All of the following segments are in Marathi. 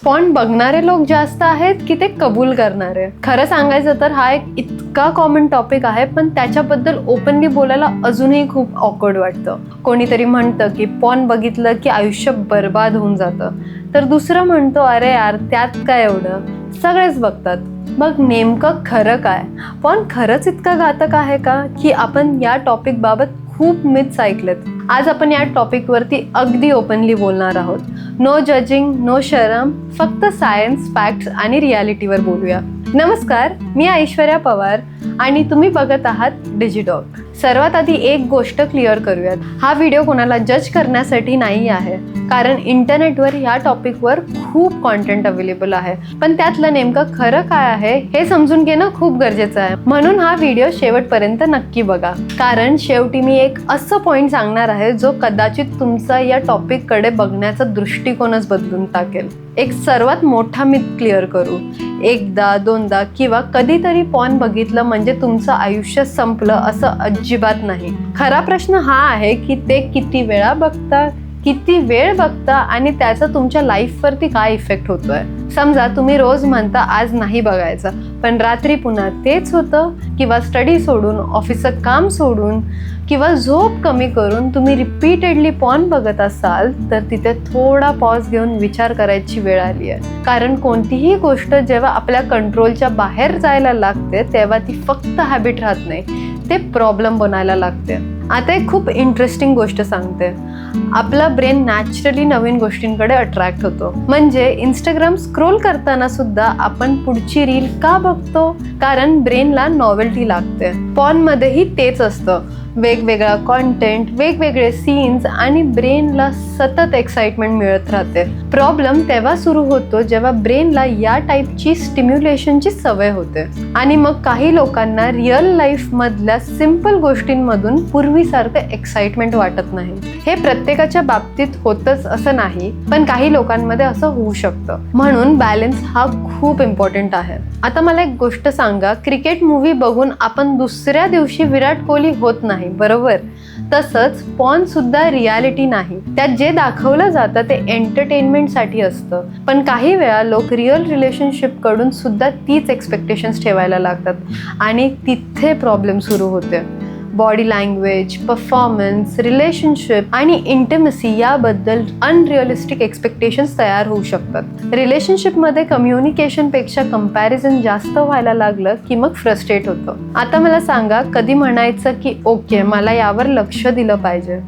पण बघणारे लोक जास्त आहेत की ते कबूल करणारे? खरं सांगायचं तर हा एक इतका कॉमन टॉपिक आहे, पण त्याच्याबद्दल ओपनली बोलायला अजूनही खूप ऑकवर्ड वाटतं. कोणीतरी म्हणतं की पॉर्न बघितलं की आयुष्य बर्बाद होऊन जातं, तर दुसरं म्हणतो अरे यार त्यात काय एवढं, सगळेच बघतात. मग नेमकं खरं काय? पॉर्न खरंच इतकं घातक आहे का की आपण या टॉपिक बाबत खूप मिथ्स ऐकलेत. आज आपण या टॉपिक वरती अगदी ओपनली बोलणार आहोत. नो जजिंग, नो शरम, फक्त सायन्स, फॅक्ट्स आणि रियालिटीवर बोलूया. नमस्कार, मी ऐश्वर्या पवार आणि तुम्ही बघत आहात डिजिटॉक. सर्वात आधी एक गोष्ट क्लिअर करूयात, हा व्हिडिओ कोणाला जज करण्यासाठी नाही आहे, कारण इंटरनेटवर ह्या टॉपिकवर खूप कॉन्टेंट अवेलेबल आहे. पण त्यातलं नेमकं खरं काय आहे हे समजून घेणं खूप गरजेचं आहे. म्हणून हा व्हिडिओ शेवटपर्यंत नक्की बघा, कारण शेवटी मी एक असं पॉइंट सांगणार आहे जो कदाचित तुमचा या टॉपिककडे बघण्याचा दृष्टिकोनच बदलून टाकेल. एक सर्वात मोठा मिथ क्लिअर करू. एकदा, दोनदा किंवा कधीतरी पॉर्न बघितलं म्हणजे तुमचं आयुष्य संपलं असं अजिबात नाही. खरा प्रश्न हा आहे की ते किती वेळा बघता, किती वेळ बघता आणि त्याचा तुमच्या लाईफवरती काय इफेक्ट होतोय. समजा तुम्ही रोज म्हणता आज नाही बघायचं, पण रात्री पुन्हा तेच होतं, किंवा स्टडी सोडून, ऑफिसचं काम सोडून किंवा झोप कमी करून तुम्ही रिपीटेडली पॉर्न बघत असाल, तर तिथे थोडा पॉज घेऊन विचार करायची वेळ आली आहे. कारण कोणतीही गोष्ट जेव्हा आपल्या कंट्रोलच्या बाहेर जायला लागते तेव्हा ती फक्त हॅबिट राहत नाही, ते प्रॉब्लेम बनायला लागते. आता एक खूप इंटरेस्टिंग गोष्ट सांगते. आपला ब्रेन नॅचरली नवीन गोष्टींकडे अट्रॅक्ट होतो. म्हणजे इंस्टाग्राम स्क्रोल करताना सुद्धा आपण पुढची रील का बघतो? कारण ब्रेनला नॉवेल्टी लागते. पॉर्न मध्येही तेच असतं. वेगवेगळा कॉन्टेंट, वेगवेगळे सीन्स आणि ब्रेनला सतत एक्साइटमेंट मिळत राहते. प्रॉब्लेम तेव्हा सुरू होतो जेव्हा ब्रेनला या टाईपची स्टिम्युलेशनची सवय होते आणि मग काही लोकांना रिअल लाईफ मधल्या सिंपल गोष्टींमधून पूर्वीसारखं एक्साइटमेंट वाटत नाही. हे प्रत्येकाच्या बाबतीत होतच असं नाही, पण काही लोकांमध्ये असं होऊ शकतं. म्हणून बॅलन्स हा खूप इम्पॉर्टंट आहे. आता मला एक गोष्ट सांगा, क्रिकेट मूवी बघून आपण दुसऱ्या दिवशी विराट कोहली होत नाही, बरोबर? तसंच पॉर्न सुद्धा रियालिटी नाही. त्यात जे दाखवलं जातं ते एंटरटेनमेंट साठी असतं. पण काही वेळा लोक रिअल रिलेशनशिप कडून सुद्धा तीच एक्सपेक्टेशन्स ठेवायला लागतात आणि तिथे प्रॉब्लेम सुरू होते. बॉडी लँग्वेज, परफॉर्मन्स, रिलेशनशिप आणि इंटिमसी याबद्दल अनरिअलिस्टिक एक्सपेक्टेशन्स तयार होऊ शकतात. रिलेशनशिपमध्ये कम्युनिकेशनपेक्षा कंपॅरिझन जास्त व्हायला लागलं की मग फ्रस्ट्रेट होतं. आता मला सांगा, कधी म्हणायचं की ओके मला यावर लक्ष दिलं पाहिजे,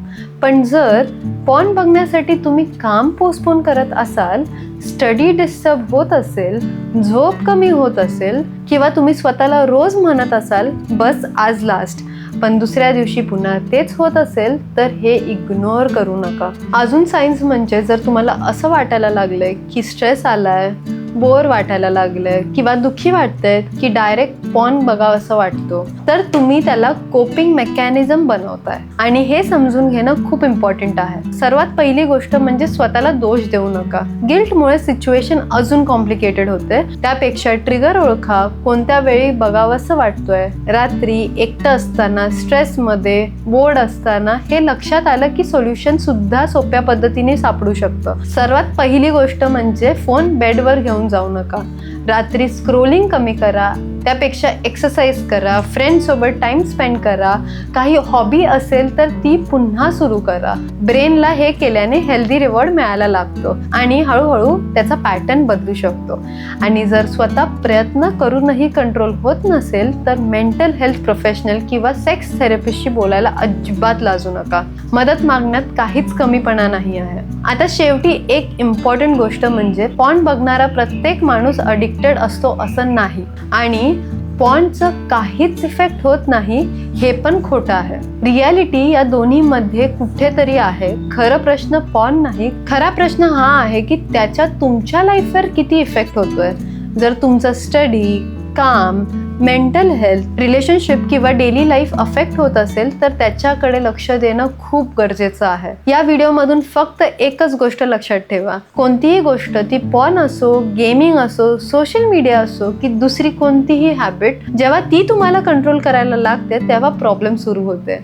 पण जर पॉर्न बघण्यासाठी तुम्ही काम पोस्टपोन करत असाल, स्टडी डिस्टर्ब होत असेल, झोप कमी होत असेल किंवा तुम्ही स्वतःला रोज म्हणत असाल बस आज लास्ट, पण दुसऱ्या दिवशी पुन्हा तेच होत असेल, तर हे इग्नोर करू नका. अजून सायन्स म्हणजे जर तुम्हाला असं वाटायला लागलंय की स्ट्रेस आलाय, बोर वाटायला लागलंय किंवा दुःखी वाटतंय की डायरेक्ट पॉर्न बघावं असं वाटतो, तर तुम्ही त्याला कोपिंग मेकॅनिझम बनवताय आणि हे समजून घेणं खूप इम्पॉर्टंट आहे. सर्वात पहिली गोष्ट म्हणजे स्वतःला दोष देऊ नका. गिल्टमुळे सिच्युएशन अजून कॉम्प्लिकेटेड होते. त्यापेक्षा ट्रिगर ओळखा, कोणत्या वेळी बघावंसं वाटतोय. रात्री, एकटं असताना, स्ट्रेसमध्ये, बोर्ड असताना. हे लक्षात आलं की सोल्युशन सुद्धा सोप्या पद्धतीने सापडू शकतं. सर्वात पहिली गोष्ट म्हणजे फोन बेडवर घेऊन जाऊ नका. रात्री स्क्रोलिंग कमी करा, त्यापेक्षा एक्सरसाइज करा, फ्रेंड सोबत टाइम स्पेंड करा, काही हॉबी असेल तर ती पुन्हा सुरू करा. ब्रेनला हे केल्याने हेल्दी रिवॉर्ड मिळायला लागतो आणि हळूहळू त्याचा पॅटर्न बदलू शकतो. आणि जर स्वतः प्रयत्न करूनही कंट्रोल होत नसेल तर मेंटल हेल्थ प्रोफेशनल किंवा सेक्स थेरपिस्टशी बोलायला अजिबात लाजू नका. मदत मागण्यात काहीच कमीपणा नाही आहे. आता शेवटी एक इम्पॉर्टंट गोष्ट म्हणजे पॉर्न बघणारा प्रत्येक माणूस अडिक्टेड असतो असं नाही आणि पॉर्नचं काहीच इफेक्ट होत नाही हे पण खोटं आहे. रियालिटी या दोन्ही मध्ये कुठेतरी आहे. खरं प्रश्न पॉर्न नाही, खरा प्रश्न हा आहे की त्याच्या तुमच्या लाईफवर किती इफेक्ट होतोय. जर तुमचं स्टडी, काम, मेंटल हेल्थ, रिलेशनशिप किंवा डेली लाईफ अफेक्ट होत असेल तर त्याच्याकडे लक्ष देणं खूप गरजेचं आहे. या व्हिडिओमधून फक्त एकच गोष्ट लक्षात ठेवा, कोणतीही गोष्ट ती पॉर्न असो, गेमिंग असो, सोशल मीडिया असो की दुसरी कोणतीही हॅबिट, जेव्हा ती तुम्हाला कंट्रोल करायला लागते तेव्हा प्रॉब्लेम सुरू होते.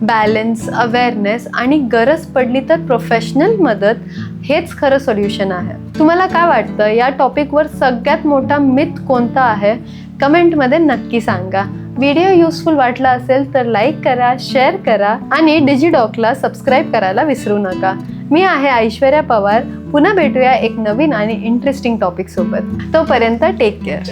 बॅलन्स, अवेअरनेस आणि गरज पडली तर प्रोफेशनल मदत हेच खरं सोल्युशन आहे. तुम्हाला काय वाटतं, या टॉपिकवर सगळ्यात मोठा मिथ कोणता आहे? कमेंटमध्ये नक्की सांगा. व्हिडिओ युजफुल वाटला असेल तर लाईक करा, शेअर करा आणि डिजिडॉकला सबस्क्राईब करायला विसरू नका. मी आहे ऐश्वर्या पवार. पुन्हा भेटूया एक नवीन आणि इंटरेस्टिंग टॉपिक सोबत. तोपर्यंत टेक केअर.